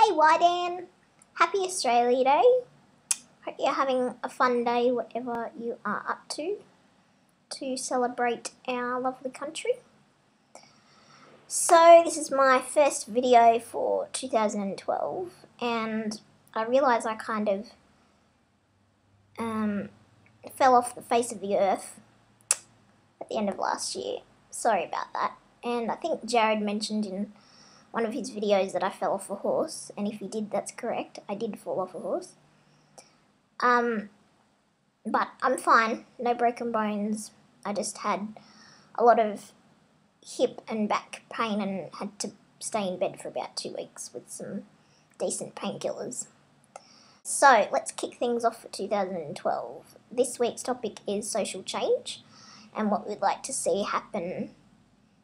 Hey YDAN, happy Australia Day. Hope you're having a fun day, whatever you are up to celebrate our lovely country. So this is my first video for 2012 and I realise I kind of fell off the face of the earth at the end of last year. Sorry about that. And I think Jared mentioned in one of his videos that I fell off a horse, and if he did, that's correct. I did fall off a horse. But I'm fine, no broken bones. I just had a lot of hip and back pain and had to stay in bed for about 2 weeks with some decent painkillers. So let's kick things off for 2012. This week's topic is social change and what we'd like to see happen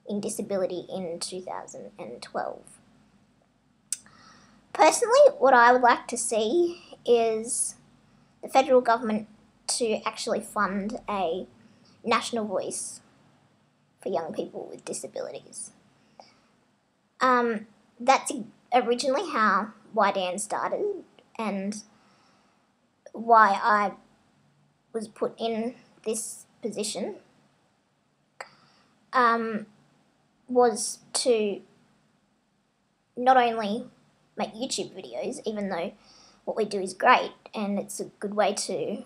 in disability in 2012. Personally, what I would like to see is the federal government to actually fund a national voice for young people with disabilities. That's originally how YDAN started and why I was put in this position. Was to not only make YouTube videos, even though what we do is great and it's a good way to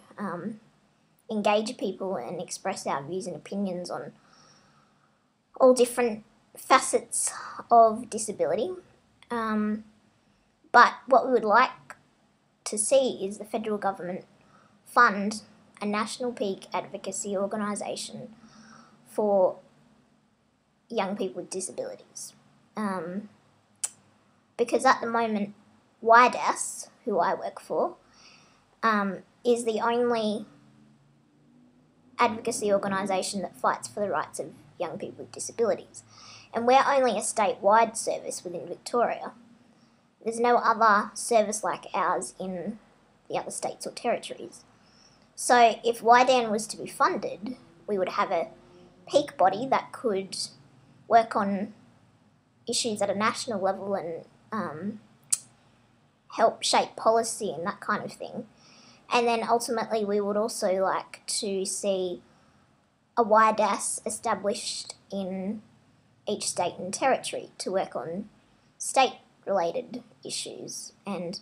engage people and express our views and opinions on all different facets of disability. But what we would like to see is the federal government fund a national peak advocacy organisation for young people with disabilities. Because at the moment, YDAS, who I work for, is the only advocacy organisation that fights for the rights of young people with disabilities. And we're only a statewide service within Victoria. There's no other service like ours in the other states or territories. So if YDAN was to be funded, we would have a peak body that could work on issues at a national level and help shape policy and that kind of thing. And then ultimately we would also like to see a YDAS established in each state and territory to work on state-related issues and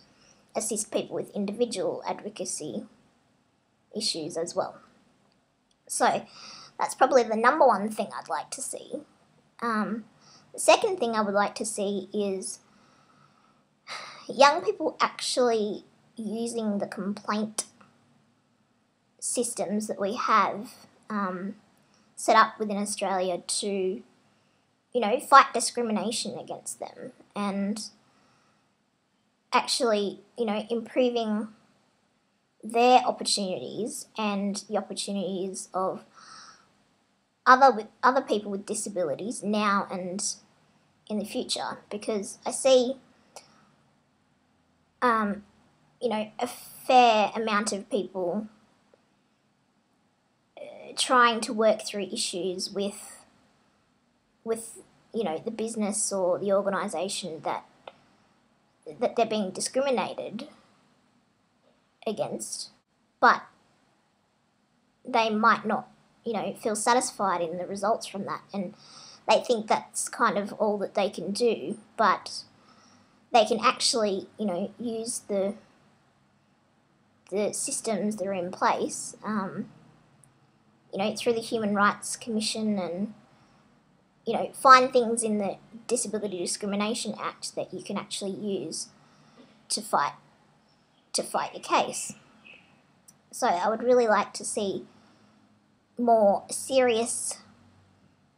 assist people with individual advocacy issues as well. So that's probably the number one thing I'd like to see. The second thing I would like to see is young people actually using the complaint systems that we have set up within Australia to, fight discrimination against them and actually, improving their opportunities and the opportunities of other people with disabilities now and in the future, because I see a fair amount of people trying to work through issues with the business or the organisation that they're being discriminated against, but they might not feel satisfied in the results from that, and they think that's kind of all that they can do, but they can actually, use the systems that are in place, through the Human Rights Commission and, find things in the Disability Discrimination Act that you can actually use to fight your case. So I would really like to see more serious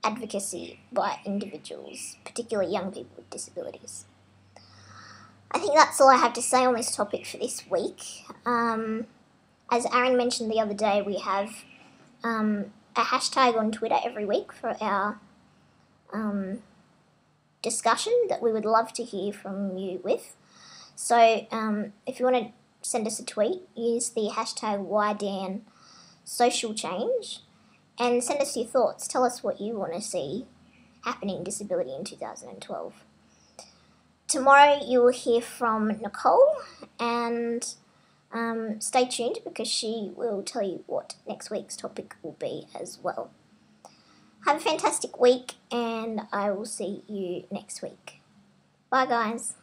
advocacy by individuals, particularly young people with disabilities. I think that's all I have to say on this topic for this week. As Aaron mentioned the other day, we have a hashtag on Twitter every week for our discussion that we would love to hear from you with. So if you want to send us a tweet, use the hashtag YDAN social change and send us your thoughts. Tell us what you want to see happening in disability in 2012. tomorrow you will hear from Nicole, and stay tuned because she will tell you what next week's topic will be as well. Have a fantastic week, and I will see you next week. Bye, guys.